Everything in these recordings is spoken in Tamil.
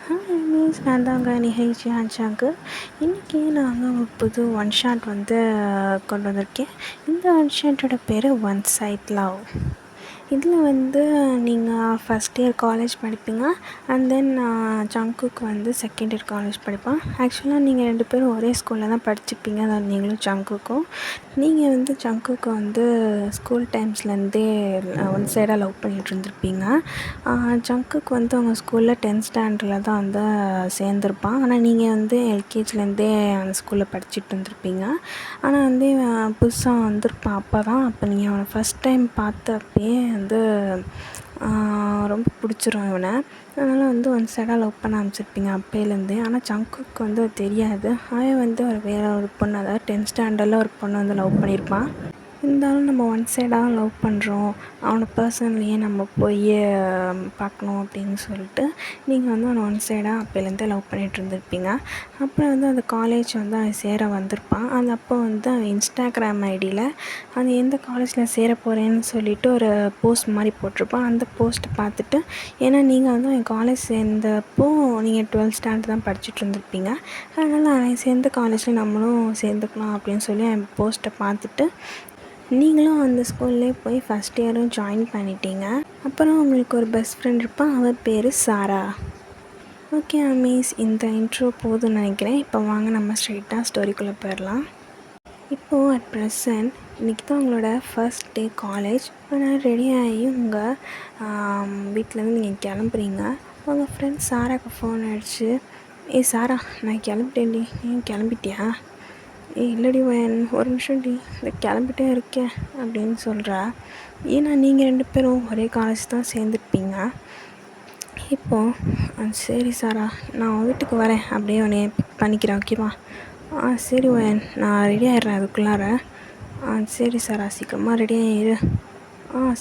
ஹாய் மீன்ஸ் நான் தாங்க நிகழ்ச்சி ஆச்சாங்க. இன்றைக்கி நாங்கள் ஒரு புது ஒன் ஷாட் வந்து கொண்டு வந்திருக்கேன். இந்த ஒன் ஷாட்டோட பேர் ஒன் சைட் லவ். இதில் வந்து நீங்கள் ஃபஸ்ட் இயர் காலேஜ் படிப்பீங்க, அண்ட் தென் ஜங்குக்கு வந்து செகண்ட் இயர் காலேஜ் படிப்பான். ஆக்சுவலாக நீங்கள் 2 பேரும் ஒரே ஸ்கூலில் தான் படிச்சுப்பீங்க, அதாவது நீங்களும் ஜங்குக்கும். நீங்கள் வந்து ஜங்குக்கு வந்து ஸ்கூல் டைம்ஸ்லேருந்தே ஒன் சைடாக லவ் பண்ணிகிட்டு இருந்திருப்பீங்க. ஜங்குக்கு வந்து அவங்க ஸ்கூலில் 10th ஸ்டாண்டர்டில் தான் வந்து சேர்ந்துருப்பான். ஆனால் நீங்கள் வந்து எல்கேஜிலேருந்தே அந்த ஸ்கூலில் படிச்சுட்டு இருந்திருப்பீங்க. ஆனால் வந்து புதுசாக வந்திருப்பான் அப்போ தான். அப்போ நீங்கள் அவனை ஃபஸ்ட் டைம் பார்த்தப்பயே வந்து ரொம்ப பிடிச்சிரும் இவனை. அதனால் வந்து ஒன் சைடாக லவ் பண்ண ஆரம்பிச்சிருப்பீங்க அப்போலேருந்தே. ஆனால் ஜங்குக்கு வந்து அது தெரியாது. அவன் வந்து ஒரு வேறு ஒரு பொண்ணு, அதாவது 10th ஸ்டாண்டர்டில் ஒரு பொண்ணு வந்து லவ் பண்ணியிருப்பான். இருந்தாலும் நம்ம ஒன் சைடாக லவ் பண்ணுறோம், அவனை பர்சனலையே நம்ம போய் பார்க்கணும் அப்படின்னு சொல்லிட்டு நீங்கள் வந்து அவனை ஒன் சைடாக அப்போலேருந்தே லவ் பண்ணிகிட்டு இருந்திருப்பீங்க. அப்புறம் வந்து அந்த காலேஜ் வந்து அவன் சேர வந்திருப்பான். அது அப்போ வந்து அவன் இன்ஸ்டாகிராம் ஐடியில் அது எந்த காலேஜில் சேர போகிறேன்னு சொல்லிட்டு ஒரு போஸ்ட் மாதிரி போட்டிருப்பான். அந்த போஸ்ட்டை பார்த்துட்டு, ஏன்னா நீங்கள் வந்து அவன் காலேஜ் சேர்ந்தப்போ நீங்கள் 12th ஸ்டாண்டர்ட் தான் படிச்சுட்டு இருந்திருப்பீங்க, அதனால் அவன் சேர்ந்த காலேஜில் நம்மளும் சேர்ந்துக்கலாம் அப்படின்னு சொல்லி அவன் போஸ்ட்டை பார்த்துட்டு நீங்களும் அந்த ஸ்கூல்லே போய் ஃபஸ்ட் இயரும் ஜாயின் பண்ணிட்டீங்க. அப்புறம் உங்களுக்கு ஒரு பெஸ்ட் ஃப்ரெண்ட் இருப்பான், அவர் பேர் சாரா. ஓகே அமீஸ், இந்த இன்ட்ரோ போதும்னு நினைக்கிறேன். இப்போ வாங்க நம்ம ஸ்ட்ரெயிட்டாக ஸ்டோரிக்குள்ளே போயிடலாம். இப்போது அட் ப்ரெசன்ட் இன்றைக்கி தான் உங்களோட ஃபர்ஸ்ட் டே காலேஜ். ஆனால் ரெடி ஆகி உங்கள் வீட்டிலேருந்து நீங்கள் கிளம்புறீங்க. உங்கள் ஃப்ரெண்ட் சாராக்கு ஃபோன் அடிச்சு, சாரா நான் கிளம்பிட்டேன்டி, நீ கிளம்பிட்டியா? இல்லடி ஒரு நிமிஷம் டி, இந்த கிளம்பிட்டே இருக்கேன் அப்படின்னு சொல்கிறா. ஏன்னா நீங்கள் 2 பேரும் ஒரே காலேஜ் தான் சேர்ந்துருப்பீங்க. இப்போது சரி சாரா, நான் வீட்டுக்கு வரேன், அப்படியே உன்னை பிக் பண்ணிக்கிறேன், ஓகேவா? சரி நான் ரெடி ஆகிடுறேன் அதுக்குள்ளார. சரி சாரா, சீக்கிரமாக ரெடி ஆகிடு.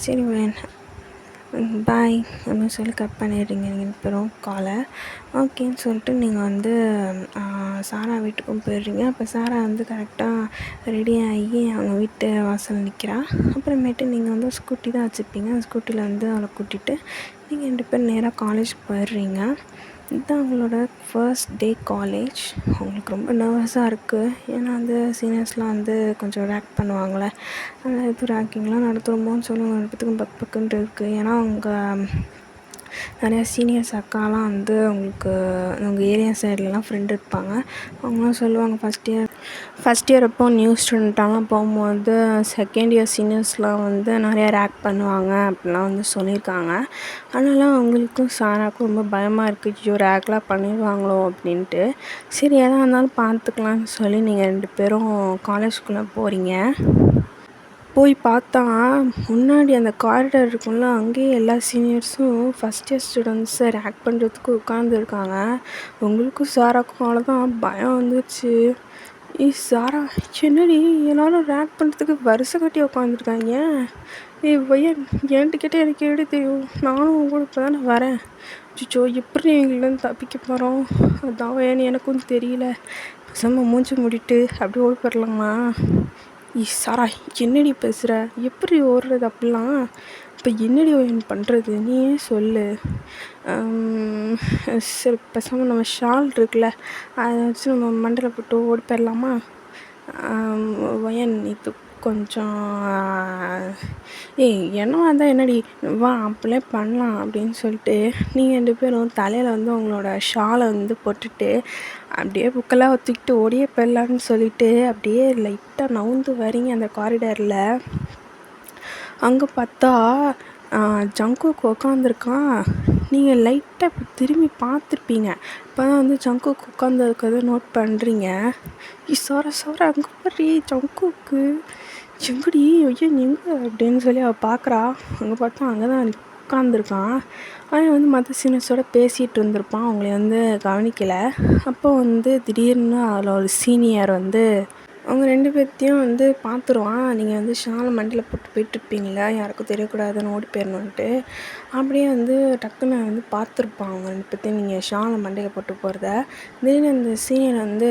சரி பாய் அப்படின்னு சொல்லி கட் பண்ணிடுறீங்க நீங்கள் 2 பேரும் காலை. ஓகேன்னு சொல்லிட்டு நீங்கள் வந்து சாரா வீட்டுக்கும் போயிடுறீங்க. அப்போ சாரா வந்து கரெக்டாக ரெடி ஆகி அவங்க வீட்டு வாசல் நிற்கிறா. அப்புறமேட்டு நீங்கள் வந்து ஸ்கூட்டி தான் வச்சுருப்பீங்க. அந்த ஸ்கூட்டியில் வந்து அவளை கூட்டிகிட்டு நீங்கள் 2 பேரும் நேராக காலேஜ் போயிடுறீங்க. இதுதான் அவங்களோட ஃபர்ஸ்ட் டே காலேஜ். அவங்களுக்கு ரொம்ப நர்வஸாக இருக்குது. ஏன்னா வந்து சீனியர்ஸ்லாம் வந்து கொஞ்சம் ரேக் பண்ணுவாங்களே, அதனால் எதுவும் ரேக்கிங்லாம் நடத்துகிறோமோன்னு சொல்லி அவங்க 2 பேத்துக்கும் பக்குன்ட்டு இருக்குது. ஏன்னா அவங்க நிறையா சீனியர்ஸ் அக்காலாம் வந்து அவங்களுக்கு அவங்க ஏரியா சைட்லலாம் ஃப்ரெண்ட் இருப்பாங்க. அவங்களாம் சொல்லுவாங்க ஃபஸ்ட் இயர் அப்போ நியூ ஸ்டூடெண்ட்டாலாம் போகும்போது செகண்ட் இயர் சீனியர்ஸ்லாம் வந்து நிறையா ரேக் பண்ணுவாங்க அப்படிலாம் வந்து சொல்லியிருக்காங்க. அதனால அவங்களுக்கும் சாராக்கும் ரொம்ப பயமாக இருக்குது, ஐயோ ரேக்லாம் பண்ணிடுவாங்களோ அப்படின்ட்டு. சரி எதாக இருந்தாலும் பார்த்துக்கலான்னு சொல்லி நீங்கள் 2 பேரும் காலேஜ்குள்ளே போகிறீங்க. போய் பார்த்தா முன்னாடி அந்த காரிடார் இருக்கும்ல, அங்கேயே எல்லா சீனியர்ஸும் ஃபஸ்ட் இயர் ஸ்டூடெண்ட்ஸை ரேக் பண்ணுறதுக்கு உட்காந்துருக்காங்க. உங்களுக்கும் சாராக்கும் அவ்வளோதான் பயம் வந்துச்சு. சாரா, என்னடி எல்லாரும் ரேக் பண்ணுறதுக்கு வருஷம் கட்டி உட்காந்துருக்காங்க? பையன் என்கிட்ட கேட்டால் எனக்கு எப்படி தெரியும்? நானும் உங்க கூட இப்போ தானே வரேன். அச்சோ எப்படி எங்கள்லேருந்து தப்பிக்க போகிறோம்? அதான் எனக்கும் தெரியல. பேசாமல் மூஞ்சி மூடிட்டு அப்படியே ஓடி போயிடலாமா? சாரா, என்னடி பேசுகிற? எப்படி ஓடுறது அப்படிலாம்? இப்போ என்னடி பண்ணுறது நீயே சொல்லு. சரி பேசாமல் நம்ம ஷால் இருக்குல்ல, அதை வச்சு நம்ம மண்டலை போட்டு ஓடி போயிடலாமா? இது கொஞ்சம் என்னவா இருந்தால் என்னடி, வா அப்படியே பண்ணலாம் அப்படின்னு சொல்லிட்டு நீங்கள் 2 பேரும் தலையில் வந்து உங்களோட ஷாலை வந்து போட்டுட்டு அப்படியே புக்கெல்லாம் ஒத்துக்கிட்டு ஓடியே போயிடலான்னு சொல்லிட்டு அப்படியே லைட்டாக நவுந்து வரீங்க அந்த காரிடாரில். அங்கே பார்த்தா ஜங்குக்கு உட்காந்துருக்கான். நீங்கள் லைட்டாக இப்போ திரும்பி பார்த்துருப்பீங்க. இப்போ தான் வந்து ஜங்குக்கு உட்காந்துருக்கிறத நோட் பண்ணுறீங்க. சாரா அங்கே பாரு ஜங்குக்கு, எங்கடி எங்கே அப்படின்னு சொல்லி அவள் பார்க்குறா. அங்கே பார்த்தா அங்கே தான் உட்காந்துருக்கான். அவன் வந்து மற்ற சீனியர்ஸோடு பேசிகிட்டு இருந்திருப்பான், அவங்கள வந்து கவனிக்கலை. அப்போ வந்து திடீர்னு அதில் ஒரு சீனியர் வந்து அவங்க 2 பேர்த்தையும் வந்து பார்த்துருவான். நீங்கள் வந்து ஷாலை மண்டியில் போட்டு போயிட்டுருப்பீங்களா, யாருக்கும் தெரியக்கூடாதுன்னு ஓடி போயிடணுன்ட்டு. அப்படியே வந்து டக்குன்னு வந்து பார்த்துருப்பான் அவங்க 2 பேர்த்தையும் நீங்கள் ஷாலை மண்டையில் போட்டு போகிறத. திடீர்னு அந்த சீனியர் வந்து,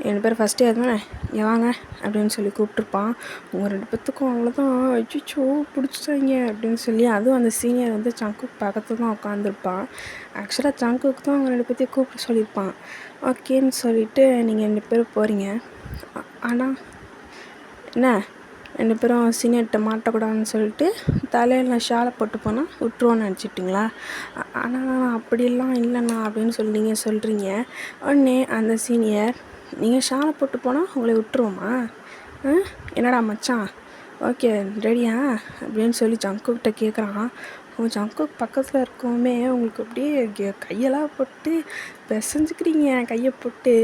2 பேர் ஃபஸ்ட் இயர் தானே இங்கே வாங்க அப்படின்னு சொல்லி கூப்பிட்ருப்பான். உங்கள் 2 பேத்துக்கும் அவ்வளோதான், அச்சச்சோ பிடிச்சிட்டாங்க அப்படின்னு சொல்லி, அதுவும் அந்த சீனியர் வந்து சங்குக்கு பக்கத்தில் தான் உட்காந்துருப்பான். ஆக்சுவலாக சங்குக்கு தான் அவங்க 2 பேர்த்தையும் கூப்பிட சொல்லியிருப்பான். ஓகேன்னு சொல்லிவிட்டு நீங்கள் 2 பேரும் போகிறீங்க. ஆனால் என்ன 2 பேரும் சீனியர்கிட்ட மாட்டக்கூடாதுன்னு சொல்லிட்டு தலையில் ஷாலை போட்டு போனால் விட்ருவோன்னு நினச்சிட்டிங்களா? ஆனால் அப்படிலாம் இல்லைண்ணா அப்படின்னு சொல்லி நீங்கள் சொல்கிறீங்க. உடனே அந்த சீனியர், நீங்கள் ஷாலை போட்டு போனால் உங்களை விட்டுருவோமா? என்னடா மச்சான், ஓகே ரெடியா அப்படின்னு சொல்லி ஜங்குக்கிட்ட கேட்குறான். உங்கள் ஜங்குக்கு பக்கத்தில் இருக்கவுமே உங்களுக்கு அப்படியே கையெல்லாம் போட்டு பிசைஞ்சிக்கிறீங்க. கையை போட்டு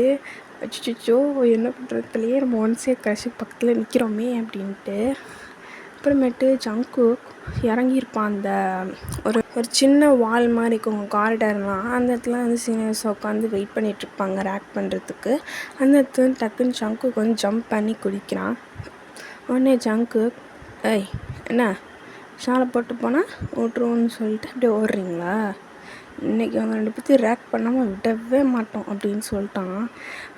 அச்சச்சோ என்ன பண்ணுறதுலையே நம்ம ஒன் சைட் கடைசி பக்கத்தில் நிற்கிறோமே அப்படின்ட்டு. அப்புறமேட்டு ஜங்குக் இறங்கியிருப்பான். அந்த ஒரு சின்ன வால் மாதிரி இருக்கும் காரிடார்லாம், அந்த இடத்துல வந்து சீனியர்ஸ் உட்காந்து வெயிட் பண்ணிகிட்ருப்பாங்க ரேக் பண்ணுறதுக்கு. அந்த இடத்துல டக்குன்னு ஜங்குக் வந்து ஜம்ப் பண்ணி குதிக்கிறான். உடனே ஜங்குக், ஏய் என்ன ஷாலை போட்டு போனால் விட்ருவோன்னு சொல்லிட்டு அப்படியே ஓடுறீங்களா? இன்றைக்கி அவங்க 2 பேர்த்தையும் ரேக் பண்ணாமல் விடவே மாட்டோம் அப்படின்னு சொல்லிட்டான்.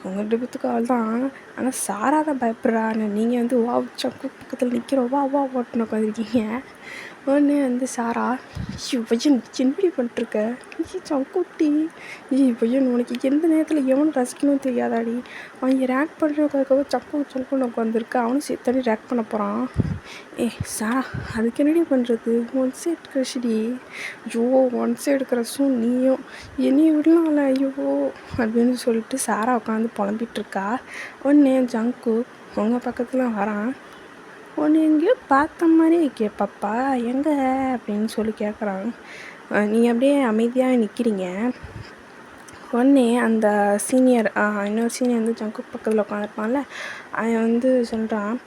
அவங்க 2 பேர்த்துக்கு அவள் தான். ஆனால் சாரா தான் பயப்படுறா. நீங்கள் வந்து வா சக்கு பக்கத்தில் நிற்கிறோம், வா வா ஓட்டுன்னு உட்காந்துருக்கீங்க. உடனே வந்து சாரா, பையன் என்னடி பண்ணிட்டுருக்க, சங்குட்டி பையன் உனக்கு எந்த நேரத்தில் எவனும் ரசிக்கணும் தெரியாதாடி, அவங்க ரேக் பண்ணுறதுக்காக சக்குன்னு உட்காந்துருக்க, அவனும் சேர்த்தாடி ரேக் பண்ண போகிறான். சாரா அதுக்கு என்னடி பண்ணுறது, ஒன் சைட் கிரஷடி, ஐயோ ஒன் சைடு கிரஷும் நீயும் என்னையும் விடலாம்ல ஐயோ அப்படின்னு சொல்லிட்டு சாரா உட்காந்து புலம்பிகிட்ருக்கா. உடனே ஜங்கு உங்கள் பக்கத்தில் வரான். ஒன்று எங்கேயோ பார்த்த மாதிரி இருக்கே பாப்பா, எங்கே அப்படின்னு சொல்லி கேட்குறாங்க. நீங்கள் அப்படியே அமைதியாக நிற்கிறீங்க. உடனே அந்த சீனியர் இன்னொரு சீனியர் வந்து ஜங்கு பக்கத்தில் உட்காந்துருப்பான்ல, அவன் வந்து சொல்கிறான்,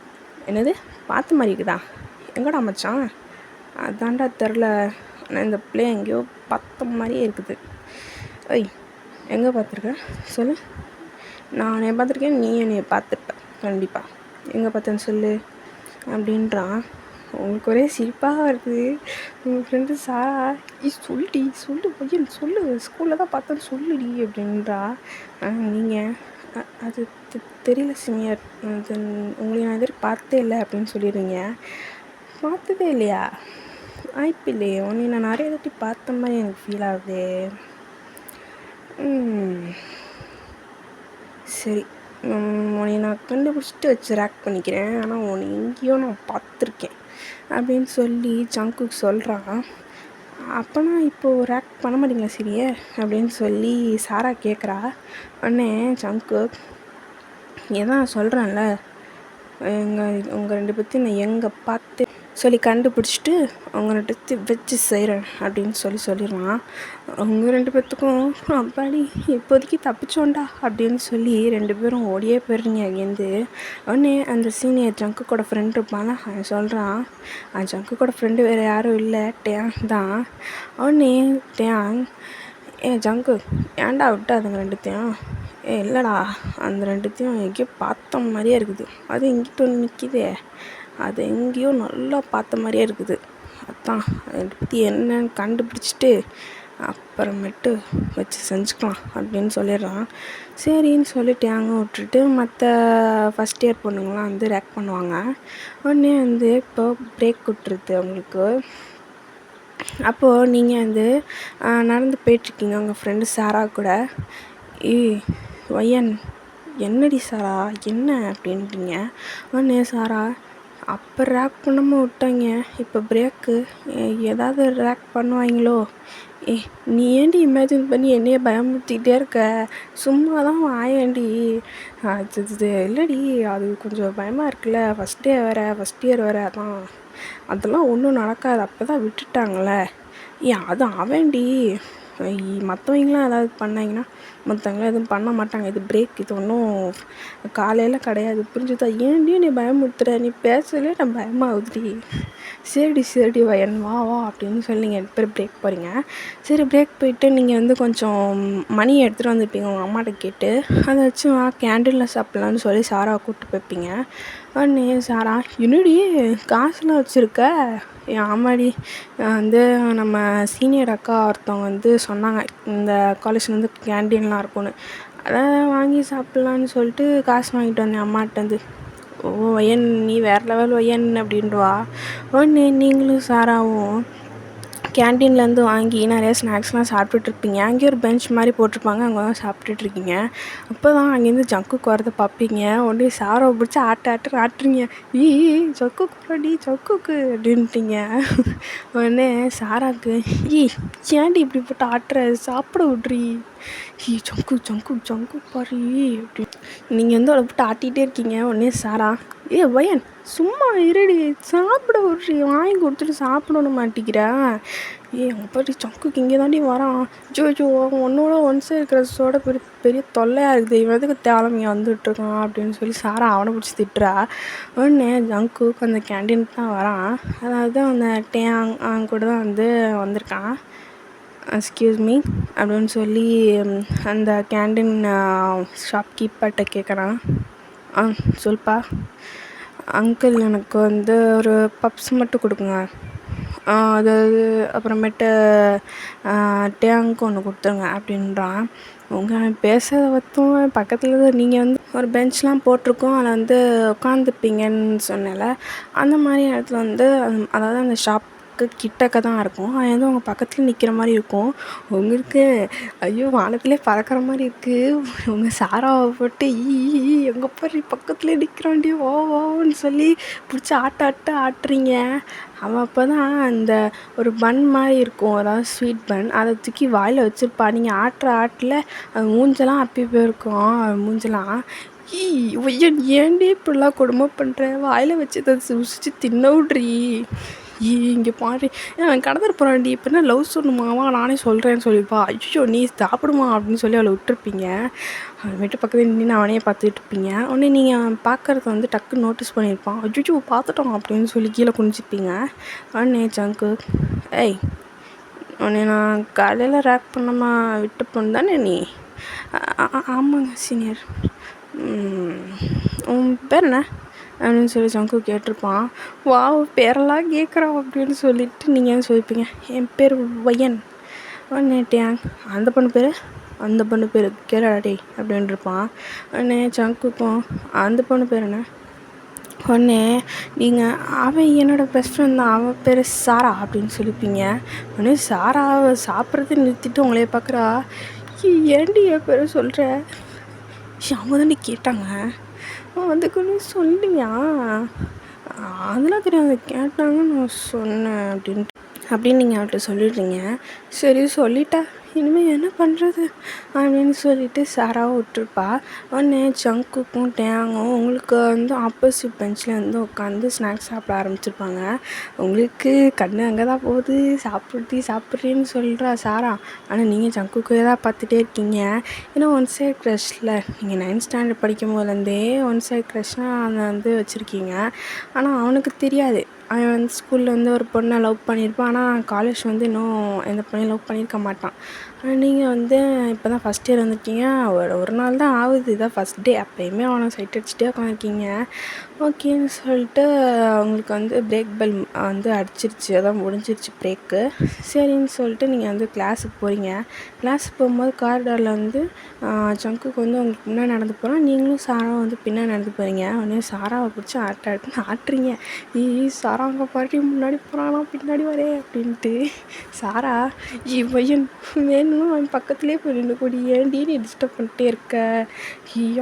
என்னது பார்த்த மாதிரி இருக்குதா, எங்கடா மச்சான்? அதான்டா தெரில, ஆனால் இந்த பிள்ளை எங்கேயோ பார்த்த மாதிரியே இருக்குது. ஐய் எங்கே பார்த்துருக்க சொல்லு. நான் என்னை பார்த்துருக்கேன், நீ என்னைய பார்த்துருப்ப கண்டிப்பாக. எங்கே பார்த்தேன்னு சொல்லு அப்படின்றான். உங்களுக்கு ஒரே சிரிப்பாக வருது. உங்கள் ஃப்ரெண்டு சாரா, சொல்லுடி சொல்லு பையன் சொல்லு, ஸ்கூலில் தான் பார்த்தேன்னு சொல்லுடி அப்படின்றா. நீங்கள் அது தெரியல சீனியர், உங்களை நான் எதிர்த்து பார்த்தே இல்லை அப்படின்னு சொல்லிடுறீங்க. பார்த்ததே இல்லையா? வாய்ப்பு இல்லையே, உன்னை நான் நிறைய தாட்டி பார்த்த மாதிரி எனக்கு ஃபீல் ஆகுது. சரி, உன்னை நான் கண்டுபிடிச்சிட்டு வச்சு ரேக் பண்ணிக்கிறேன், ஆனால் உன்னை எங்கேயோ நான் பார்த்துருக்கேன் அப்படின்னு சொல்லி ஜங்குக் சொல்கிறான். அப்போனா இப்போது ரேக் பண்ண மாட்டீங்களா சரியே அப்படின்னு சொல்லி சாரா கேட்குறா. உடனே ஜங்குக், ஏதான் சொல்கிறேன்ல, உங்கள் 2 பேர்த்தையும் நான் எங்கே பார்த்து சொல்லி கண்டுபிடிச்சிட்டு அவங்க 2 பேர்த்தையும் வச்சு செய்கிறேன் அப்படின்னு சொல்லிடுவான். அவங்க 2 பேர்த்துக்கும் அப்பாடி இப்போதைக்கு தப்பிச்சோண்டா அப்படின்னு சொல்லி 2 பேரும் ஓடியே போயிடுறீங்க அங்கேருந்து. உடனே அந்த சீனியர் ஜங்குக்கோட ஃப்ரெண்ட் இருப்பான், அவன் சொல்கிறான், ஜங்குக்கோட ஃப்ரெண்டு வேறு யாரும் இல்லை, டேங் தான். உடனே டேங், ஜங்கு ஏன்டா விட்டு அதுங்க 2த்தையும்? இல்லைடா, அந்த 2த்தையும் எங்கேயோ பார்த்த மாதிரியே இருக்குது, அது எங்கிட்ட ஒன்று நிற்கிதே, அது எங்கேயோ நல்லா பார்த்த மாதிரியே இருக்குது, அதான் அதை பற்றி என்னன்னு கண்டுபிடிச்சிட்டு அப்புறமேட்டு வச்சு செஞ்சுக்கலாம் அப்படின்னு சொல்லிடுறான். சரின்னு சொல்லிட்டு அங்கே விட்டுட்டு மற்ற ஃபஸ்ட் இயர் பொண்ணுங்களாம் வந்து ரேக் பண்ணுவாங்க. உடனே வந்து இப்போ பிரேக் விட்டுருது அவங்களுக்கு. அப்போது நீங்கள் வந்து நடந்து போயிட்டுருக்கீங்க உங்கள் ஃப்ரெண்டு சாரா கூட. வையன் என்னடி சாரா என்ன அப்படின்றீங்க. உடனே சாரா, அப்போ ரேக் பண்ணாமல் விட்டாங்க, இப்போ பிரேக்கு, ஏதாவது ரேக் பண்ணுவாங்களோ? நீ ஏன்டி இமேஜின் பண்ணி என்னையே பயமுறுத்திக்கிட்டே இருக்க, சும்மா தான் வாயேண்டி. அது இல்லைடி, அது கொஞ்சம் பயமாக இருக்குல்ல, ஃபஸ்ட் இயர் வேறு, அதான் அதெல்லாம் ஒன்றும் நடக்காது, அப்போ தான் விட்டுட்டாங்களே. அது அவன்டி, மற்றவங்களாம் ஏதாவது பண்ணாங்கன்னா மற்றவங்களாம் எதுவும் பண்ண மாட்டாங்க, இது பிரேக், இது ஒன்றும் காலையில் கிடையாது, புரிஞ்சுதா? ஏன்டி நீ பயமுறுத்துற, நீ பேசலே நான் பயமாகுதுடி. சரிடி வயன் வா அப்படின்னு சொல்லி நீங்கள் 2 பேர் பிரேக் போகிறீங்க. சரி பிரேக் போயிட்டு நீங்கள் வந்து கொஞ்சம் மணி எடுத்துகிட்டு வந்துருப்பீங்க உங்கள் அம்மாட்ட கேட்டு, அதை வச்சு கேண்டீனில் சாப்பிட்லான்னு சொல்லி சாராவை கூப்பிட்டு போய்ப்பீங்க. உடனே சாரா, என்னடி காசுலாம் வச்சுருக்க? ஆமாடி, வந்து நம்ம சீனியர் அக்கா ஒருத்தவங்க வந்து சொன்னாங்க இந்த காலேஜில் வந்து கேண்டீன்லாம் இருக்கும்னு, அதான் வாங்கி சாப்பிட்லான்னு சொல்லிட்டு காசு வாங்கிட்டு வந்தேன் அம்மாட்டேருந்து. ஓ வையன் நீ வேறு லெவல் வையன் அப்படின்டுவா. உடனே நீங்களும் சாராவும் கேன்டீன்லேருந்து வாங்கி நிறையா ஸ்நாக்ஸ்லாம் சாப்பிட்டுட்ருப்பீங்க. அங்கேயே ஒரு பெஞ்ச் மாதிரி போட்டிருப்பாங்க, அங்கே தான் சாப்பிட்டுட்ருக்கீங்க. அப்போ தான் அங்கேருந்து ஜங்குக்கு வரதை பார்ப்பீங்க. உடனே சாராவை பிடிச்சி ஆட்டுறீங்க. ஈ ஜக்குக்கு போடி ஜக்குக்கு அப்படின்ட்டீங்க. உடனே சாராவுக்கு ஏன்டி இப்படி போட்டு ஆட்டுற, சாப்பிட விட்றி, ஜங்கு பாரு அப்படி நீங்கள் வந்து அவளை போட்டு ஆட்டிகிட்டே இருக்கீங்க. உடனே சாரா வயன் சும்மா இருடி, சாப்பிட விட்றி, வாங்கி கொடுத்துட்டு சாப்பிடணும் மாட்டிக்கிறேன். அங்கே பாரு ஜங்குக்கு இங்கே தாண்டி வரான், ஜோ உன்னோட ஒன்ஸே இருக்கிறதோட பெரிய தொல்லையாக இருக்குது, இவன் எதுக்கு தேவலாம் இங்கே வந்துட்டுருக்கான் அப்படின்னு சொல்லி சாரா அவனை பிடிச்சி திட்டுறா. உடனே ஜங்குக்கு அந்த கேண்டீனுக்கு தான் வரான். அதாவது அந்த டேங் கூட தான் வந்து வந்திருக்கான். எக்ஸ்கியூஸ் மீ அப்படின்னு சொல்லி அந்த கேண்டீன் ஷாப்கீப்பர்கிட்ட கேட்குறான். சொல்ப்பா அங்கிள், எனக்கு வந்து ஒரு பப்ஸ் மட்டும் கொடுக்குங்க, அதாவது அப்புறமேட்டு டேங்க்கு ஒன்று கொடுத்துருங்க அப்படின்றான். உங்கள் பேசுகிறத வத்தும் பக்கத்தில் தான் நீங்கள் வந்து ஒரு பெஞ்ச்லாம் போட்டிருக்கோம், அதில் வந்து உட்காந்துப்பீங்கன்னு சொன்னல, அந்த மாதிரி இடத்துல வந்து அதாவது அந்த ஷாப் கிட்டக்க தான் இருக்கும். அது வந்து உங்கள் பக்கத்தில் நிற்கிற மாதிரி இருக்கும். உங்களுக்கு ஐயோ வானத்திலே பறக்கிற மாதிரி இருக்குது. உங்கள் சாராவை போட்டு எங்கே பாரு பக்கத்துலேயே நிற்கிறான்டி ஓன்னு சொல்லி பிடிச்சி ஆட்டுறீங்க. அவன் அப்போ தான் அந்த ஒரு பன் மாதிரி இருக்கும், அதாவது ஸ்வீட் பன், அதை தூக்கி வாயில் வச்சுருப்பா. நீங்கள் ஆட்டில் அது மூஞ்செல்லாம் அப்பி போயிருக்கோம். அது மூஞ்செல்லாம் ஏன்டி இப்படிலாம் கொடுமை பண்ணுற, வாயில் வச்சு அதை ருசிச்சு தின்ன விட்றி. இங்கே பாரு அவன் கடந்துட்டு போகிறான்டி, இப்போ என்ன லவ் சொல்லணுமாவா, நானே சொல்கிறேன்னு சொல்லியிருப்பா. ஐயோ நீ சாப்பிடுமா அப்படின்னு சொல்லி அவளை விட்டுருப்பீங்க. அவன் வீட்டு பக்கத்தில் நின்று அவனையே பார்த்துட்டு இருப்பீங்க. உடனே நீங்கள் அவன் பார்க்குறத வந்து டக்குன்னு நோட்டீஸ் பண்ணியிருப்பான். ஐயோ பார்த்துட்டோம் அப்படின்னு சொல்லி கீழே குனிச்சிப்பீங்க. உடனே ஜங்கு உடனே நான் காலையில் ரேக் பண்ணாமல் விட்டு போன தானே நீ? ஆமாங்க சீனியர். உன் பேர் என்ன அப்படின்னு சொல்லி ஜங்கு கேட்டிருப்பான். பேரெல்லாம் கேட்குறான் அப்படின்னு சொல்லிட்டு நீங்கள் சொல்லிப்பீங்க, என் பேர் வையன். உடனே டேங் அந்த பொண்ணு பேர் கேளாடே அப்படின்னு இருப்பான். உடனே ஜங்குக்கும் அந்த பொண்ணு பேர் என்ன? உடனே நீங்கள் அவன் என்னோடய பெஸ்ட் ஃப்ரெண்ட் தான், அவன் பேர் சாரா அப்படின்னு சொல்லிப்பீங்க. உடனே சாராவை சாப்பிட்றத நிறுத்திட்டு உங்களையே பார்க்குறா. ஏன்டி என் பேரை சொல்கிற? அவங்க தாண்டி கேட்டாங்க, அதுக்குன்னு சொல்லியா? அதெல்லாம் தெரியாது, கேட்டாங்க நான் சொன்னேன் அப்படின்னு நீங்கள் அவள்கிட்ட சொல்லிடுறீங்க. சரி சொல்லிட்டா, இனிமேல் என்ன பண்ணுறது அப்படின்னு சொல்லிட்டு சாராவை விட்டுருப்பா. உடனே ஜங்குக்கும் டேங்கும் உங்களுக்கு வந்து ஆப்போசிட் பெஞ்சில் வந்து உட்காந்து ஸ்நாக்ஸ் சாப்பிட ஆரம்பிச்சிருப்பாங்க. உங்களுக்கு கண்ணு அங்கே தான் போகுது, சாப்பிட்றேன்னு சொல்கிறா சாரா. ஆனால் நீங்கள் ஜங்குக்கே தான் பார்த்துட்டே இருக்கீங்க. ஏன்னா ஒன் சைட் க்ரஷில் நீங்கள் 9th ஸ்டாண்டர்ட் படிக்கும் போதுலேருந்தே ஒன் சைட் க்ரஷ்னால் அதை வந்து வச்சுருக்கீங்க. ஆனால் அவனுக்கு தெரியாது, அவன் வந்து ஸ்கூலில் வந்து ஒரு பொண்ணை லவ் பண்ணியிருப்பான். ஆனால் காலேஜ் வந்து இன்னும் எந்த பொண்ணையும் லவ் பண்ணியிருக்க மாட்டான். நீங்கள் வந்து இப்போ தான் ஃபஸ்ட் இயர் வந்திருக்கீங்க, ஒரு நாள் தான் ஆகுது, இதான் ஃபஸ்ட் டே. அப்போயுமே அவனை சைட் அடிச்சுட்டே உட்காந்துருக்கீங்க. ஓகேன்னு சொல்லிட்டு அவங்களுக்கு வந்து பிரேக் பெல் வந்து அடிச்சிருச்சு, அதான் முடிஞ்சிருச்சு பிரேக்கு. சரின்னு சொல்லிட்டு நீங்கள் வந்து கிளாஸுக்கு போகிறீங்க. கிளாஸுக்கு போகும்போது காரிடாரில் வந்து ஜங்குக்கு வந்து உங்களுக்கு முன்னாடி நடந்து போகிறோம், நீங்களும் சாராவை வந்து பின்னாடி நடந்து போகிறீங்க. உடனே சாராவை பிடிச்சி ஆட்டுறீங்க. சாரா அங்கே பாட்டி முன்னாடி போகிறானா பின்னாடி வரே அப்படின்ட்டு. சாரா பையன் வேணும்னு அவன் பக்கத்துலேயே போய் நின்று கூடி, ஏன்டி நீ டிஸ்டர்ப் பண்ணிட்டே இருக்க,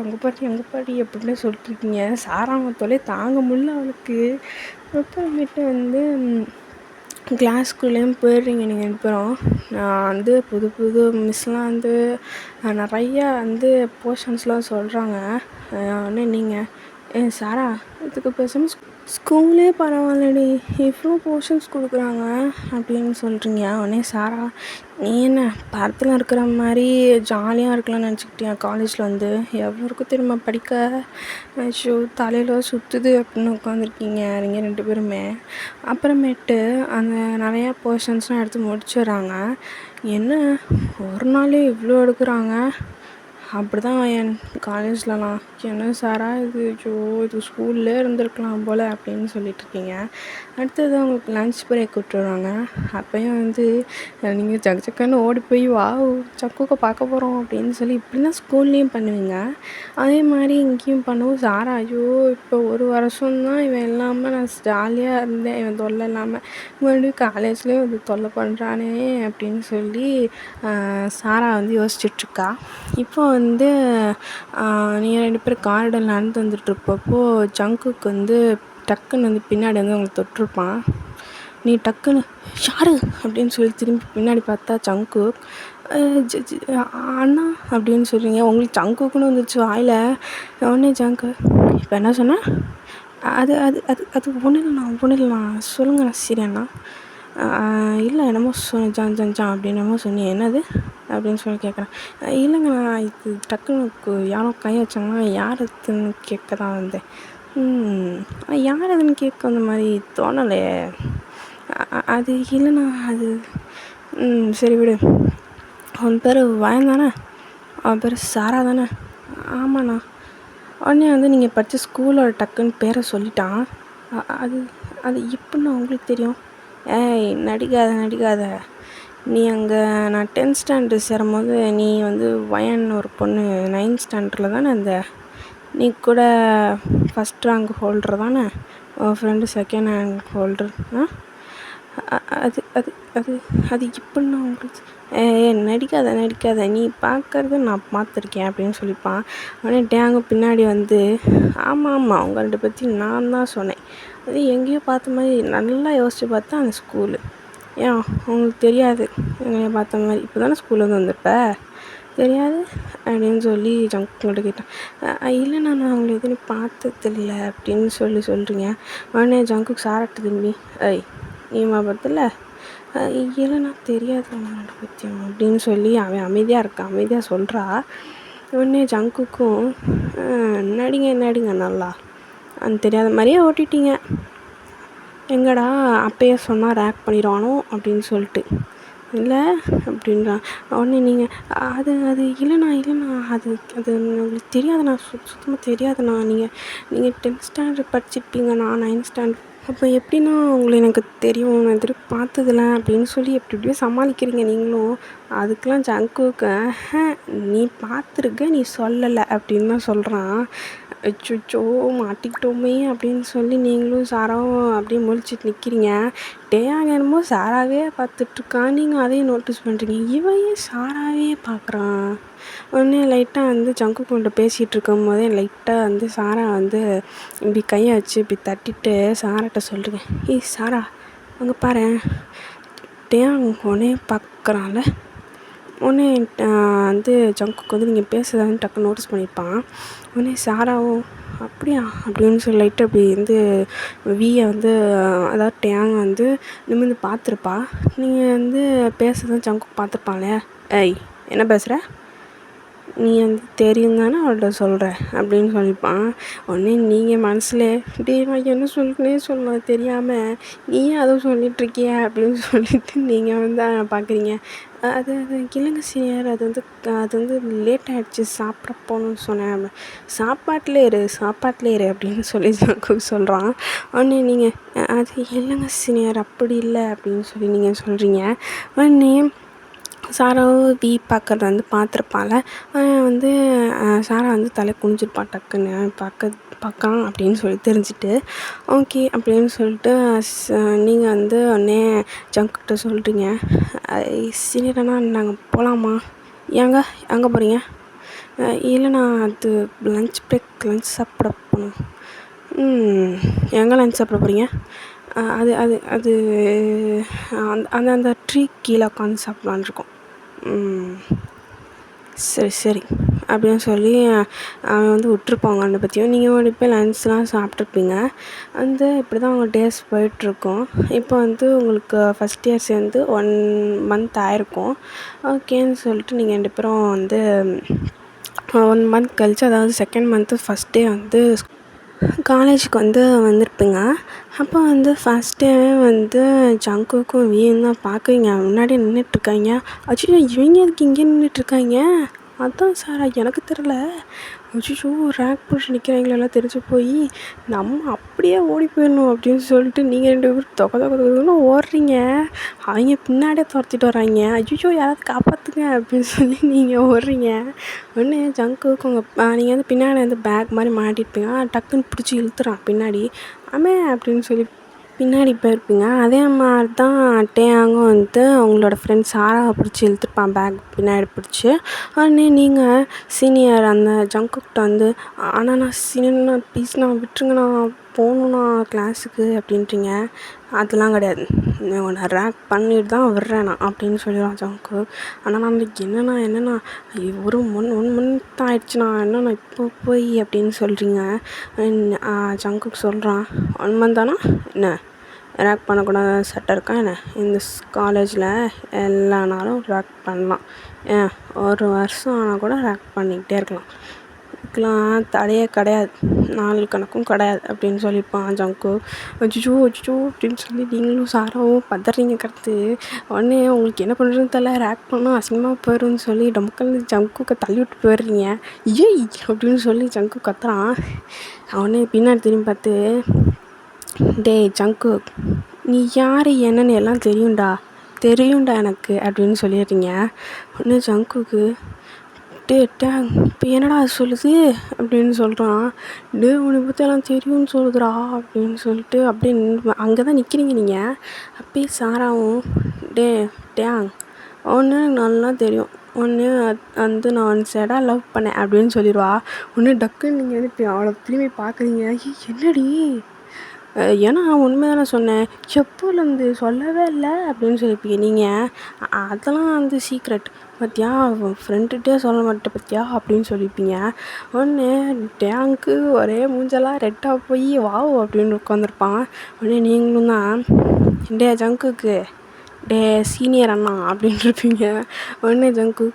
அங்கே பாட்டி அப்படின்னு சொல்லிட்டுருக்கீங்க. சாரா அவன் தொலை தாங்க முடியல அவனுக்கு. அப்புறமேட்டு வந்து கிளாஸ்க்குள்ளேயும் போயிடுறீங்க நீங்கள் அப்புறம். வந்து புது மிஸ்லாம் வந்து நிறையா வந்து போர்ஷன்ஸ்லாம் சொல்கிறாங்க. உடனே நீங்கள் சாரா இதுக்கு பேசாமல் ஸ்கூலே பரவாயில்லடி, இவ்வளோ போர்ஷன்ஸ் கொடுக்குறாங்க அப்படின்னு சொல்கிறீங்க. உடனே சாரா நீ என்ன படத்தில் இருக்கிற மாதிரி ஜாலியாக இருக்கலாம்னு நினச்சிக்கிட்டியா? காலேஜில் வந்து எவ்வளோ இருக்கும் தெரியுமா படிக்க, தலையில் சுற்றுது அப்படின்னு உட்காந்துருக்கீங்க நீங்கள் 2 பேருமே. அப்புறமேட்டு அந்த நிறையா போர்ஷன்ஸ்லாம் எடுத்து முடிச்சிடுறாங்க. என்ன ஒரு நாளே இவ்வளோ எடுக்கிறாங்க அப்படிதான் என் காலேஜ்லலாம் என்ன சாரா இது, ஐயோ இது ஸ்கூல்லே இருந்திருக்கலாம் போல் அப்படின்னு சொல்லிட்டுருக்கீங்க. அடுத்தது உங்களுக்கு லன்ச் பிரேக் விட்டுருவாங்க. அப்போயும் வந்து நீங்கள் ஜக் ஜக்குன்னு ஓடி போய் வாவ் சக்குக்கை பார்க்க போகிறோம் அப்படின்னு சொல்லி இப்படிலாம் ஸ்கூல்லேயும் பண்ணுவீங்க. அதே மாதிரி இங்கேயும் பண்ணவும் சாரா ஐயோ இப்போ ஒரு வருஷம்தான் இவன் இல்லாமல் நான் ஜாலியாக இருந்தேன், இவன் தொல்லை இல்லாமல் மறுபடியும் காலேஜ்லேயே வந்து தொல்லை பண்ணுறானே அப்படின்னு சொல்லி சாரா வந்து யோசிச்சுட்ருக்கா. இப்போ வந்து நீங்கள் 2 பேரும் காரிடார் நடந்து வந்துட்டுருப்பப்போ ஜங்குக்கு வந்து டக்குன்னு வந்து பின்னாடி வந்து அவங்களை தொட்டிருப்பான். நீ டக்குன்னு யாரு அப்படின்னு சொல்லி திரும்பி பின்னாடி பார்த்தா ஜங்கு. அண்ணா அப்படின்னு சொல்கிறீங்க, உங்களுக்கு ஜங்குக்குன்னு வந்துச்சு வாயில். உடனே ஜங்கு இப்போ என்ன சொன்னேன்? அது அது அது அது ஒன்றும் இல்லைண்ணா சொல்லுங்கண்ணா. சரி அண்ணா. இல்லை என்னமோ ஜான் ஜான் ஜான் அப்படின்னு என்னமோ சொன்னீங்க, என்னது அப்படின்னு சொல்லி கேட்குறேன். இல்லைங்கண்ணா இது டக்குன்னு யாரோ கை வச்சாங்கன்னா யார் அதுன்னு கேட்க தான் வந்தேன். யார் அதுன்னு கேட்க அந்த மாதிரி தோணலையே. அது இல்லைண்ணா அது சரி விடு. அவன் பேர் வயன் தானே? அவன் பேர் சாரா தானே? ஆமாண்ணா. உடனே வந்து நீங்கள் படித்த ஸ்கூலோட டக்குன்னு பேரை சொல்லிட்டான். அது அது எப்படிண்ணா உங்களுக்கு தெரியும்? ஏய் நடிக்காத. நீ அங்கே நான் 10th ஸ்டாண்டர்ட் சேரும்போது நீ வந்து வயன்னு ஒரு பொண்ணு 9th ஸ்டாண்டர்டில் தானே இருந்த. நீ கூட ஃபஸ்ட் ரேங்க் ஹோல்டர் தானே? உன் ஃப்ரெண்டு செகண்ட் ரேங்க் ஹோல்டர். அது அது அது அது எப்படின்னா உங்களுக்கு? நடிக்காத நீ பார்க்கறது நான் பார்த்துருக்கேன் அப்படின்னு சொல்லிப்பான். உடனே டேங்கு பின்னாடி வந்து ஆமாம் உங்கள்கிட்ட பற்றி நான் தான் சொன்னேன். அது எங்கேயோ பார்த்த மாதிரி நல்லா யோசித்து பார்த்தா அந்த ஸ்கூலு. ஏன் உங்களுக்கு தெரியாது எங்கேயோ பார்த்த மாதிரி? இப்போ தானே ஸ்கூல்லேருந்து வந்திருப்ப, தெரியாது அப்படின்னு சொல்லி ஜங்குக்கிட்ட கேட்டேன். இல்லைண்ணா நான் அவங்களை எதுவும் பார்த்ததில்ல அப்படின்னு சொல்கிறீங்க. உடனே ஜங்குக்கு சாராட்ட திரும்பி நீமா பார்த்துல? இல்லைண்ணா தெரியாது அவங்களோட பற்றியும் அப்படின்னு சொல்லி அவன் அமைதியாக சொல்கிறா. உடனே ஜங்குக்கும் நடிங்க நல்லா அது தெரியாத மாதிரியே ஓட்டிட்டீங்க. எங்கடா அப்பயே சொன்னால் ரேக் பண்ணிடுவானோ அப்படின்னு சொல்லிட்டு இல்லை அப்படின்றான். உடனே நீங்கள் அது இல்லைண்ணா அது உங்களுக்கு தெரியாதுண்ணா, சுத்தமாக தெரியாதுண்ணா. நீங்கள் 10th ஸ்டாண்டர்ட் படிச்சிருப்பீங்க, நான் 9th ஸ்டாண்டர்ட். அப்போ எப்படின்னா உங்களை எனக்கு தெரியும், நான் திருப்பி பார்த்ததில்ல அப்படின்னு சொல்லி எப்படியோ சமாளிக்கிறீங்க நீங்களும். அதுக்கெலாம் ஜங்குக்கு நீ பார்த்துருக்க நீ சொல்லலை அப்படின்னு தான் சொல்கிறான். அச்சோ மாட்டிக்கிட்டோமே அப்படின்னு சொல்லி நீங்களும் சாராவும் அப்படியே முழிச்சிட்டு நிற்கிறீங்க. அங்கே என்னமோ சாராவே பார்த்துட்ருக்கான், நீங்கள் அதையும் நோட்டீஸ் பண்ணுறீங்க. இவன் ஏன் சாராவே பார்க்குறான்? உடனே லைட்டாக வந்து ஜங்கு கொண்டு பேசிகிட்டு இருக்கும் போதே லைட்டாக வந்து சாரா வந்து இப்படி கையை வச்சு இப்படி தட்டிட்டு சாராட்ட சொல்கிறேன். சாரா அங்கே பாரு உடனே பார்க்குறான்ல. உடனே வந்து ஜங்குக்கு வந்து நீங்கள் பேசுகிறதான்னு டக்குன்னு நோட்டீஸ் பண்ணியிருப்பான். உடனே சாராவும் அப்படியா அப்படின்னு சொல்லி லைட்டாக அப்படி வந்து வீயை வந்து அதாவது டேங் வந்து நிமிர்ந்து பார்த்துருப்பா. நீங்கள் வந்து பேசுகிறதான் ஜங்குக்கு பார்த்துருப்பான் இல்லையா? என்ன பேசுகிற? நீ வந்து தெரியும் தானே அவள்கிட்ட சொல்கிற அப்படின்னு சொல்லிப்பான். உடனே நீங்கள் மனசில் நான் என்ன சொல்ல தெரியாமல் நீயே அதை சொல்லிகிட்ருக்கிய அப்படின்னு சொல்லிட்டு நீங்கள் வந்து பார்க்குறீங்க. அது இல்லைங்க சீனியர், அது வந்து லேட் ஆகிடுச்சு, சாப்பிட போகணுன்னு சொன்னேன். சாப்பாட்டிலே இரு அப்படின்னு சொல்லி சொல்கிறான். உடனே நீங்கள் அது இல்லைங்க சீனியர் அப்படி இல்லை அப்படின்னு சொல்லி நீங்கள் சொல்கிறீங்க. உடனே சாராவும் பார்க்கறத வந்து பார்த்துருப்பாள். வந்து சாரா வந்து தலை குனிஞ்சிருப்பாள் டக்குன்னு பார்க்கலாம் அப்படின்னு சொல்லி தெரிஞ்சுட்டு ஓகே அப்படின்னு சொல்லிட்டு நீங்கள் வந்து உடனே ஜங்குக்கிட்ட சொல்கிறீங்க. சீனியர்னா நாங்கள் போகலாமா? ஏங்க எங்கே போகிறீங்க? இல்லைண்ணா அது லன்ச் பிரேக் லன்ச் சாப்பிட போகணும். எங்கே லன்ச் சாப்பிட போகிறீங்க? அது அது அது அந்த அந்த ட்ரீ கீழே உட்காந்து சாப்பிட்லான்னு இருக்கோம். சரி அப்படின்னு சொல்லி அவன் வந்து விட்ருப்பாங்க. அந்த பற்றியும் நீங்கள் ஓடி போய் லன்ச்லாம் சாப்பிட்ருப்பீங்க. வந்து இப்படி தான் உங்கள் டேஸ் போயிட்டுருக்கும். இப்போ வந்து உங்களுக்கு ஃபஸ்ட் இயர் சேர்ந்து 1 month ஆயிருக்கும். ஓகேன்னு சொல்லிட்டு நீங்கள் 2 பேரும் வந்து 1 month கழிச்சு, அதாவது 2nd month ஃபஸ்ட் டே வந்து காலேஜுக்கு வந்து வந்திருப்பீங்க. அப்போ வந்து ஃபஸ்ட் டேவே வந்து ஜங்குக்கும் வீயும் தான் பார்க்குறீங்க. முன்னாடி நின்றுட்ருக்காங்க. அச்சோ இவங்க எதுக்கு இங்கே நின்றுட்ருக்காங்க? அதான் சார் எனக்கு தெரில. அச்சச்சோ! ரேங்க் புடிச்சு நிற்கிறவங்களெல்லாம் தெரிஞ்சு போய் நம்ம அப்படியே ஓடி போயிடணும் அப்படின்னு சொல்லிட்டு நீங்கள் 2 பேரும் தொக தொக தொகன்னு ஓடுறீங்க. அவங்க பின்னாடியே துரத்திட்டு வர்றாங்க. அச்சச்சோ! யாராவது காப்பாற்றுங்க அப்படின்னு சொல்லி நீங்கள் ஓடுறீங்க. உடனே ஜங்குக்கு நீங்கள் வந்து பின்னாடி வந்து பேக் மாதிரி மாட்டிருப்பீங்க. டக்குன்னு பிடிச்சி இழுத்துறான் பின்னாடி. ஆமே அப்படின்னு சொல்லி பின்னாடி போயிருப்பீங்க. அதே மாதிரி தான் டேயாங்கும் வந்து அவங்களோட ஃப்ரெண்ட் சாராவை பிடிச்சி இழுத்துருப்பான் பேக் பின்னாடி பிடிச்சி. உடனே நீங்கள் சீனியர் அந்த ஜங்குக்கிட்ட வந்து அண்ணா சீனியர்ண்ணா ப்ளீஸ்ண்ணா விட்டுருங்கண்ணா போகணுண்ணா கிளாஸுக்கு அப்படின்றீங்க. அதெல்லாம் கிடையாது, உன்னை ரேக் பண்ணிட்டு தான் விட்றேன் நான் அப்படின்னு சொல்லிடுவான் ஜங்கு. ஆனால் நான் என்னண்ணா ஒரு ஒன் மந்த் தான் ஆயிடுச்சுண்ணா, என்னண்ணா இப்போ போய் அப்படின்னு சொல்கிறீங்க. ஜங்குக்கு சொல்கிறான், 1 மந்த் தானா என்ன ரேக் பண்ணக்கூடாத சட்டம் இருக்கா என்ன? இந்த காலேஜில் எல்லா நாளும் ரேக் பண்ணலாம். ஏன் 1 வருஷம் ஆனால் கூட ரேக் பண்ணிக்கிட்டே இருக்கலாம். இதுக்கெலாம் தடையே கிடையாது, நாள் கணக்கும் கிடையாது அப்படின்னு சொல்லியிருப்பான் ஜங்கு. அச்சச்சோ அப்படின்னு சொல்லி நீங்களும் சாராவும் பதறீங்க கடத்து. உடனே உங்களுக்கு என்ன பண்ணுறதுன்னு தெரியல, ரேக் பண்ணால் அசிங்கமாக போயிடும்னு சொல்லி டமுக்கல் ஜங்குக்கு தள்ளி விட்டு போயிடுறீங்க. ஏய் அப்படின்னு சொல்லி ஜங்கு கத்துறான். உடனே பின்னாடி திரும்பி பார்த்து, டேய் ஜங்குக், நீ யார் என்னன்னு எல்லாம் தெரியும்டா எனக்கு அப்படின்னு சொல்லிடுறீங்க. உடனே ஜங்குக்கு, டேங் இப்போ என்னடா சொல்லுது அப்படின்னு சொல்கிறான். உன்னை பற்றி எல்லாம் தெரியும்னு சொல்லுதுடா அப்படின்னு சொல்லிட்டு அப்படியே அங்கே தான் நிற்கிறீங்க நீங்கள். அப்படியே சாராவும், டேங் ஒன்று நல்லா தெரியும், ஒன்று வந்து நான் ஒன் சைடாக லவ் பண்ணேன் அப்படின்னு சொல்லிடுவா. ஒன்று டக்குன்னு நீங்கள் வந்து இப்போ அவளை திரும்பி பார்க்குறீங்க. என்னடி ஏன்னா உண்மை தானே சொன்னேன், எப்போலேருந்து சொல்லவே இல்லை அப்படின்னு சொல்லியிருப்பீங்க நீங்கள். அதெல்லாம் வந்து சீக்ரெட் பார்த்தியா, ஃப்ரெண்டுகிட்டே சொல்ல மாட்டேன் பார்த்தியா அப்படின்னு சொல்லியிருப்பீங்க. ஒன்று டேங்க்கு ஒரே மூஞ்செல்லாம் ரெட்டாக போய் வாவ் அப்படின்னு உட்காந்துருப்பான். உடனே நீங்களும் தான், ஜங்குக்கு சீனியர் அண்ணா அப்படின்னு இருப்பீங்க. உடனே ஜங்கு,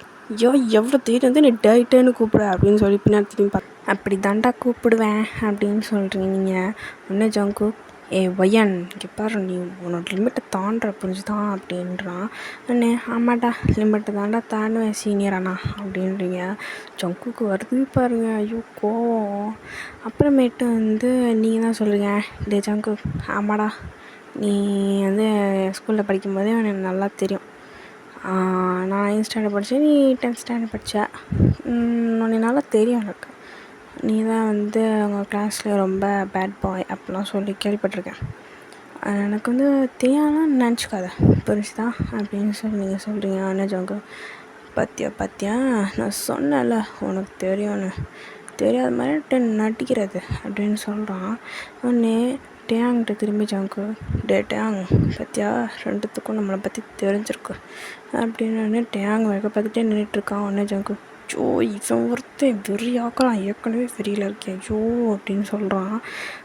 எவ்வளோ தைரியம் வந்து நீ டேன்னு கூப்பிட அப்படின்னு சொல்லி பின்னாடி திரும்பி பார்த்து, அப்படி தாண்டா கூப்பிடுவேன் அப்படின்னு சொல்கிறீங்க நீங்கள். உடனே ஜங்கு, ஒய்யன் இங்கே பாரு, நீ உன்னோட லிமிட்டை தாண்டுற புரிஞ்சுதான் அப்படின்றான். உடனே ஆமாட்டா லிமிட்டை தாண்டா தாண்டுவேன் சீனியர் அண்ணா அப்படின்றீங்க. ஜங்குக்கு வருது பாருங்க, ஐயோ கோவம். அப்புறமேட்டு வந்து நீங்கள் தான் சொல்கிறீங்க, ஜங்கு ஆமாடா நீ வந்து ஸ்கூலில் படிக்கும்போதே எனக்கு நல்லா தெரியும், நான் 9th ஸ்டாண்டர்ட் படித்தேன், நீ 10th ஸ்டாண்டர்ட் படித்த, உன்னை நல்லா தெரியும் எனக்கு, நீ தான் வந்து உங்கள் கிளாஸில் ரொம்ப பேட் பாய் அப்படிலாம் சொல்லி கேள்விப்பட்டிருக்கேன். எனக்கு வந்து தெரியாதான் நினச்சிக்காத புரிஞ்சுதா அப்படின்னு சொல்லி நீங்கள் சொல்கிறீங்க. ஆனால் ஜங்கு, பார்த்தியா நான் சொன்னேன்ல உனக்கு தெரியும்னு, தெரியாத மாதிரி நடிக்கிறது அப்படின்னு சொல்கிறான். உடனே டேங்கிட்ட திரும்பி ஜங்கு, டேங் பார்த்தியா ரெண்டுத்துக்கும் நம்மளை பற்றி தெரிஞ்சிருக்கு அப்படின்னு டேங் வைக்க பார்த்துட்டே நின்றுட்டுருக்கான். உடனே ஜங்கு, ஜோ இவன் ஒருத்தன் வெறியாக்கலாம், ஏற்கனவே வெறியில் இருக்கேன் ஜோ அப்படின்னு சொல்கிறான்.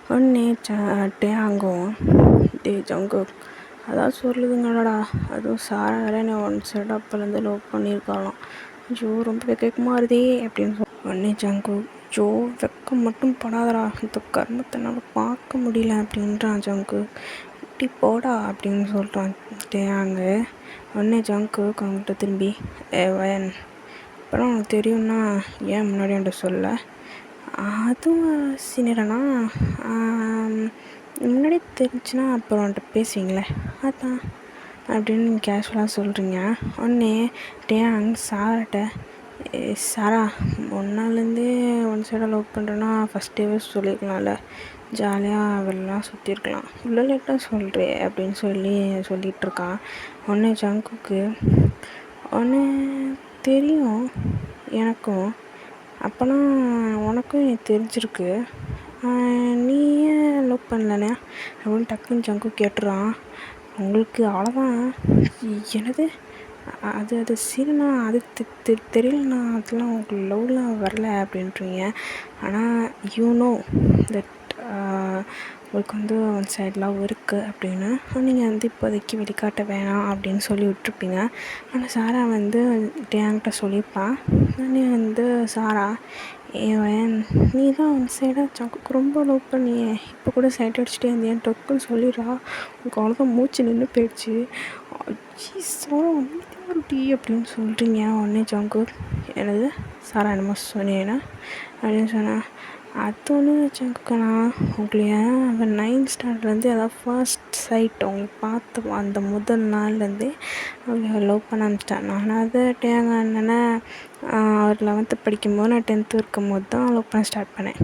உடனே டேங்கும், ஜங்கு அதான் சொல்லுதுங்கடா, அதுவும் சாரா வேற என்னை ஒன் சைடு அப்போலேருந்து லவ் பண்ணியிருக்கலாம், ஜோ ரொம்ப வெக்கமாக இருதே அப்படின்னு உடனே ஜங்கு, ஜோ வெக்கம் மட்டும் படாதடா, இந்த கர்மத்தை என்னால் பார்க்க முடியல அப்படின்றான் ஜங்கு. இப்படி போடா அப்படின்னு சொல்கிறான் டேயாங்கு. உடனே ஜங்கு அவங்ககிட்ட திரும்பி, வயன் அப்புறம் உனக்கு தெரியும்னா ஏன் முன்னாடி என்கிட்ட சொல்ல, அதுவும் சீனியரானா முன்னாடி தெரிஞ்சுன்னா அப்புறம் என்கிட்ட பேசுவீங்களே அதான் அப்படின்னு கேஷுவலாக சொல்கிறீங்க. உடனே டேயாங் சாராட்ட, சாரா ஒன்னாலேருந்தே ஒன் சைடாக லவ் பண்ணுறேன்னா ஃபஸ்ட் டேவே சொல்லியிருக்கலாம்ல, ஜாலியாக வெளிலாம் சுற்றிருக்கலாம், இவ்வளோ லேட்டாக சொல்கிறே அப்படின்னு சொல்லிகிட்ருக்கான். உடனே ஜங்குக்கு, உடனே தெரியும் எனக்கும், அப்போனா உனக்கும் எனக்கு தெரிஞ்சிருக்கு, நீ ஏன் லவ் பண்ணலண்ணே அப்படின்னு டக்குன்னு ஜங்கு கேட்டுறான். உங்களுக்கு அவ்வளோதான், என்னது அது சரிண்ணா, அது தெரியலண்ணா, அதெல்லாம் உங்களுக்கு லவ்லாம் வரல அப்படின்றீங்க. ஆனால் யூனோ தட் உங்களுக்கு வந்து ஒன் சைட் லவ் இருக்குது அப்படின்னு நீங்கள் வந்து இப்போதைக்கு வெளிக்காட்ட வேணாம் அப்படின்னு சொல்லி விட்டுருப்பீங்க. ஆனால் சாரா வந்து என்கிட்ட சொல்லியிருப்பான். நீ வந்து சாரா, நீ தான் ஒன் சைடாக ஜங்குக்கு ரொம்ப லவ் பண்ணியே, இப்போ கூட சைட் அடிச்சுட்டே இருந்தேன் டொக்குன்னு சொல்லிடுறா, உங்களுக்கு அவ்வளோதான் மூச்சு நின்று போயிடுச்சு, சாரா டீ அப்படின்னு சொல்கிறீங்க. உடனே ஜங்கு, எனது சாரா என்னமோ சொன்னீங்கன்னா அப்படின்னு சொன்னேன். அது ஒன்றும் வச்சுக்கோண்ணா, உங்களைய அவன் 9th ஸ்டாண்டர்ட்லேருந்து அதாவது ஃபர்ஸ்ட் சைட் அவங்க பார்த்த அந்த முதல் நாள்லேருந்தே அவளை லவ் பண்ண ஆரம்பிச்சிட்டேன். நான் அதை டேங்க என்னென்னா அவர் 11th படிக்கும்போது நான் 10th இருக்கும்போது தான் லவ் பண்ண ஸ்டார்ட் பண்ணேன்.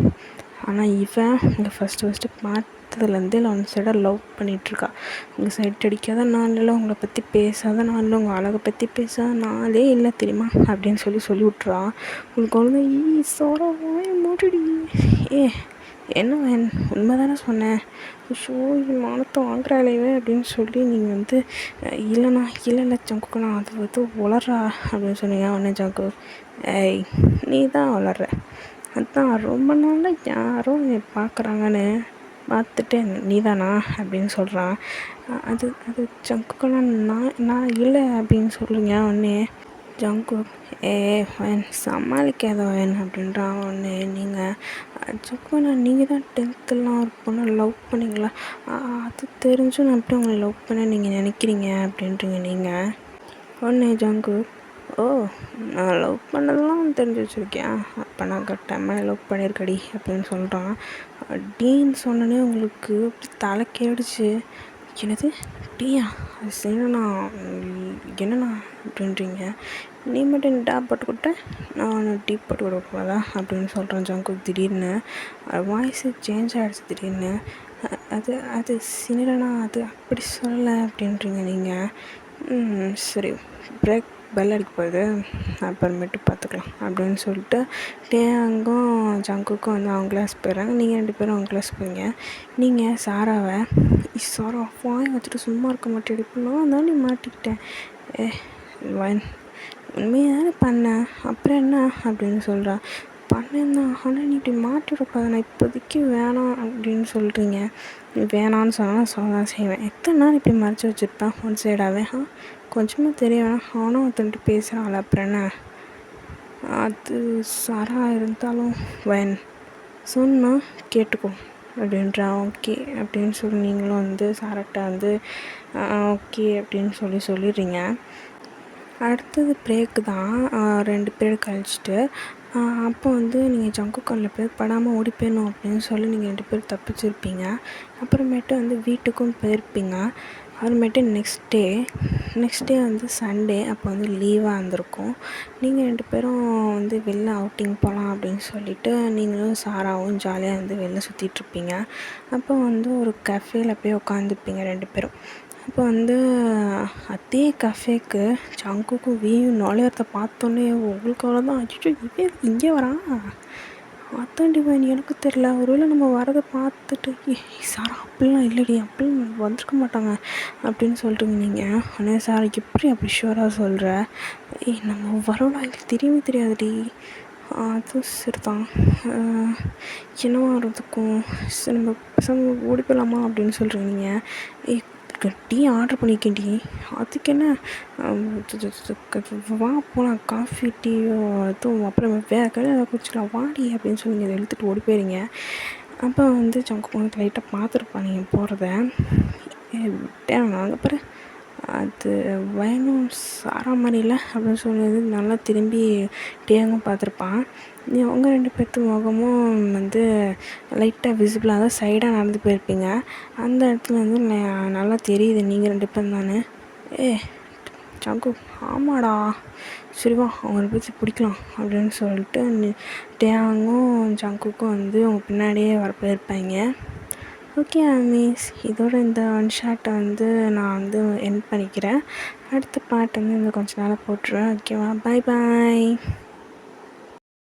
ஆனால் இவன் இங்கே ஃபஸ்ட்டு பார்த்ததுலேருந்தே ஒன் சைடாக லவ் பண்ணிகிட்ருக்கா. உங்கள் சைட் அடிக்காத நாள் இல்லை, உங்களை பற்றி பேசாத நாள் இல்லை, உங்கள் அழகை பற்றி பேசாத நாளே இல்லை தெரியுமா அப்படின்னு சொல்லி விட்றா. உங்களுக்கு குழந்தை சோறாவே மூடிடி. என்ன உண்மை தானே சொன்னேன், ஷோ மானத்தை வாங்குறாளேவே அப்படின்னு சொல்லி நீங்கள் வந்து இல்லை ஜங்குக்குண்ணா அது வந்து வளர்றா அப்படின்னு சொன்னீங்க. உடனே ஜங்கு, ஏய் நீ தான் வளர்ற, அதான் ரொம்ப நாளாக யாரோ என்னை பார்க்குறாங்கன்னு பார்த்துட்டு நீ தானா அப்படின்னு சொல்கிறான். அது ஜங்குக்குண்ணா நான் இல்லை அப்படின்னு சொல்லுங்க. உடனே ஜங்கு, வயன் சமாளிக்காத வயன் அப்படின்றான். உடனே நீங்கள் ஜங்குண்ணா நீங்கள் தான் 10th ஒரு பொண்ணை லவ் பண்ணிங்களா, அது தெரிஞ்சும் நான் எப்படி உங்களை லவ் பண்ண நீங்கள் நினைக்கிறீங்க அப்படின்றீங்க நீங்கள். உடனே ஜங்கு, ஓ நான் லவ் பண்ணதெல்லாம் தெரிஞ்சு வச்சுருக்கேன், அப்போ நான் கட்டாமல் லவ் பண்ணியிருக்கடி அப்படின்னு சொல்கிறான். டீன்னு சொன்னோன்னே உங்களுக்கு தலை கேடுச்சு. என்னது டீயா, அது சரிண்ணா என்னண்ணா அப்படின்றீங்க. நீ மட்டும் டேப் போட்டு கொடுத்த, நான் டீ போட்டு கொடுக்கூடாதா அப்படின்னு சொல்கிறேன் ஜங்கு. திடீர்னு வாய்ஸு சேஞ்ச் ஆகிடுச்சு திடீர்னு. அது சினிரனா, அது அப்படி சொல்லலை அப்படின்றீங்க நீங்கள். சரி பிரேக் பெல் அடிக்க போகுது, அப்புறமேட்டு பார்த்துக்கலாம் அப்படின்னு சொல்லிட்டு டேங்கும் ஜங்குக்கும் வந்து அவங்க கிளாஸ் போயிடுறாங்க. நீங்கள் 2 பேரும் அவங்க கிளாஸ் போகிறீங்க. நீங்கள் சாராவை சாரா வாய் வச்சுட்டு சும்மா இருக்க மாட்டேன், இப்போ நான் தானே மாட்டிக்கிட்டேன், உண்மையாக தானே பண்ணேன், அப்புறம் என்ன அப்படின்னு சொல்கிறா. பண்ணேன் தான், ஆனால் நீ இப்படி மாட்டி விடக்கூடாது, நான் இப்போதைக்கு வேணாம் அப்படின்னு சொல்கிறீங்க. வேணான்னு சொன்னால் சொல்லதான் செய்வேன். எத்தனை நாள் இப்படி மறைச்சி வச்சுருப்பேன் ஒன் சைடாகவே. கொஞ்சமாக தெரிய வேணாம், அவனும் ஒருத்தன்ட்டு பேசுகிறான்ல, அப்புறம் என்ன. அது சாரா இருந்தாலும் வயன் சொன்னால் கேட்டுக்கோ அப்படின்றான். ஓகே அப்படின்னு சொல்லி நீங்களும் வந்து சாராட்ட வந்து ஓகே அப்படின்னு சொல்லிடுறீங்க. அடுத்தது பிரேக்கு தான். 2 பீரியட் கழிச்சிட்டு அப்போ வந்து நீங்கள் ஜங்குக்கானில் போய் படாமல் ஓடி போயிடணும் அப்படின்னு சொல்லி நீங்கள் 2 பேரும் தப்பிச்சிருப்பீங்க. அப்புறமேட்டு வந்து வீட்டுக்கும் போயிருப்பீங்க. அப்புறமேட்டு நெக்ஸ்ட் டே வந்து சண்டே, அப்போ வந்து லீவாக இருந்திருக்கும். நீங்கள் 2 பேரும் வந்து வெளில அவுட்டிங் போகலாம் அப்படின்னு சொல்லிவிட்டு நீங்களும் சாராவும் ஜாலியாக வந்து வெளில சுற்றிட்ருப்பீங்க. அப்போ வந்து ஒரு கஃபேல போய் உட்காந்துருப்பீங்க 2 பேரும். அப்போ வந்து அதே கஃபேக்கு ஜங்குக்கும் வீயும் நுழையிறத பார்த்தோன்னே உங்களுக்கு அவ்வளோதான், அச்சோ இவன் இங்கே வரான், அதாண்டி வயன் எனக்கு தெரில, ஒருவேளை நம்ம வரதை பார்த்துட்டு சார் அப்படிலாம் இல்லைடி, அப்படிலாம் வந்திருக்க மாட்டாங்க அப்படின்னு சொல்கிறீங்க நீங்கள். ஆனால் சார் எப்படி அப்படி ஷுவராக சொல்கிற, நம்ம வரோம்னா எங்களுக்கு தெரியவே தெரியாதுடி, அது சரிதான், என்னவா வரதுக்கும் சரி நம்ம பசங்க ஓடி போகலாமா அப்படின்னு சொல்கிறீங்க நீங்கள். டீ ஆர்டர் பண்ணிக்கேன்டி, அதுக்கு என்ன, வா போகலாம், காஃபி டீயோ அதுவும் அப்புறம் வேறு கடையில் குடிச்சிக்கலாம் வாடி அப்படின்னு சொல்லி நீங்கள் இழுத்துட்டு ஓடி போயிடுங்க. அப்போ வந்து ஜங்கு வந்து லைட்டாக பார்த்துருப்பான் நீங்கள் போகிறத. நாங்கள் பாரு அது வயனும் சாரா மாதிரி இல்லை அப்படின்னு சொல்லி நல்லா திரும்பி டேங்கும் பார்த்துருப்பான். அவங்க 2 பேர்த்து முகமும் வந்து லைட்டாக விசிபிளாக தான் சைடாக நடந்து போயிருப்பீங்க. அந்த இடத்துல வந்து நல்லா தெரியுது நீங்கள் 2 பேரும் தானே. ஜங்கு, ஆமாடா சரி வா அவங்கள பற்றி பிடிக்கலாம் அப்படின்னு சொல்லிட்டு டேங்கும் ஜங்குக்கும் வந்து அவங்க பின்னாடியே வர போயிருப்பாங்க. ஓகே மிஸ், இதோட இந்த ஒன் ஷாட்டை வந்து நான் வந்து எண்ட் பண்ணிக்கிறேன். அடுத்த பார்ட் வந்து கொஞ்ச நாளாக போட்டுருவேன். ஓகேவா, பாய்.